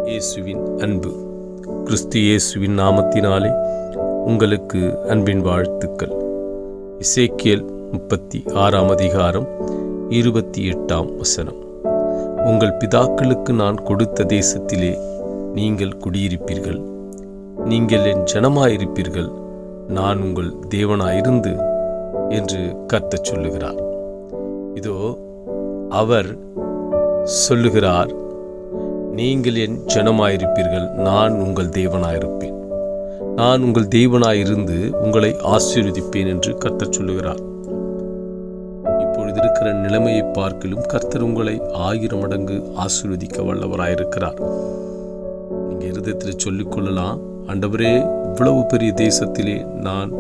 இயேசுவின் அன்பு. கிறிஸ்து இயேசுவின் நாமத்தினாலே உங்களுக்கு அன்பின் வாழ்த்துக்கள். எசேக்கியேல் 36 அதிகாரம் 28 உங்கள் பிதாக்களுக்கு நான் கொடுத்த தேசத்திலே நீங்கள் குடியிருப்பீர்கள், நீங்கள் என் ஜனமாயிருப்பீர்கள், நான் உங்கள் தேவனாயிருந்து என்று கர்த்தர் சொல்லுகிறார். இதோ அவர் சொல்லுகிறார், நீங்கள் என் ஜனமாயிருப்பீர்கள், நான் உங்கள் தேவனாயிருப்பேன், நான் உங்கள் தேவனாயிருந்து உங்களை ஆசீர்வதிப்பேன் என்று கர்த்தர் சொல்லுகிறார். இப்பொழுது இருக்கிற நிலைமையை பார்க்கிலும் கர்த்தர் உங்களை 1000 மடங்கு ஆசீர்வதிக்க வல்லவராயிருக்கிறார். நீங்க இருதயத்தில் சொல்லிக் கொள்ளலாம், ஆண்டவரே, இவ்வளவு பெரிய தேசத்திலே நான்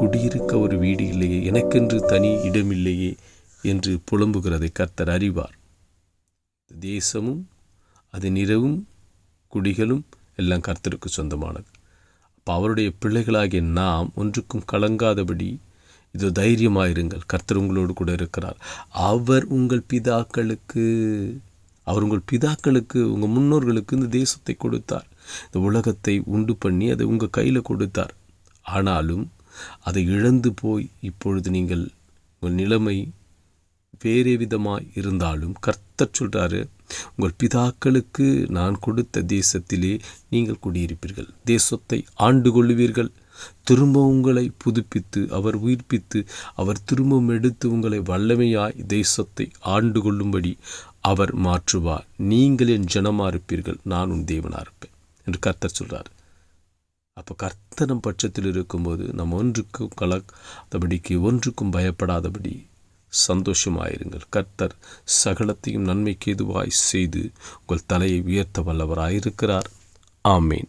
குடியிருக்க ஒரு வீடு இல்லையே, எனக்கென்று தனி இடமில்லையே என்று புலம்புகிறதை கர்த்தர் அறிவார். தேசமும் அதன் இரவும் குடிகளும் எல்லாம் கர்த்தருக்கு சொந்தமானது. அப்போ அவருடைய பிள்ளைகளாகிய நாம் ஒன்றுக்கும் கலங்காதபடி இதோ தைரியமாயிருங்கள், கர்த்தர் உங்களோடு கூட இருக்கிறார். அவர் உங்கள் பிதாக்களுக்கு உங்கள் முன்னோர்களுக்கு இந்த தேசத்தை கொடுத்தார், இந்த உலகத்தை உண்டு பண்ணி அதை உங்கள் கையில் கொடுத்தார். ஆனாலும் அதை இழந்து போய் இப்பொழுது நீங்கள் உங்கள் நிலைமை வேறே விதமாய் இருந்தாலும் கர்த்தர் சொல்றாரு, உங்கள் பிதாக்களுக்கு நான் கொடுத்த தேசத்திலே நீங்கள் குடியிருப்பீர்கள், தேசத்தை ஆண்டு கொள்ளுவீர்கள். திரும்ப உங்களை புதுப்பித்து அவர் உயிர்ப்பித்து அவர் திரும்பவும் எடுத்து உங்களை வல்லமையாய் தேசத்தை ஆண்டு கொள்ளும்படி அவர் மாற்றுவார். நீங்கள் என் ஜனமா இருப்பீர்கள், நான் உன் தேவனா இருப்பேன் என்று கர்த்தர் சொல்றார். அப்போ கர்த்தனம் பட்சத்தில் இருக்கும்போது நம்ம ஒன்றுக்கும் கலக்காதபடிக்கு, ஒன்றுக்கும் பயப்படாதபடி சந்தோஷமாயிருங்கள். கர்த்தர் சகலத்தையும் நன்மைக்கு ஏதுவாய் செய்து உங்கள் தலையை உயர்த்த வல்லவராயிருக்கிறார். ஆமேன்.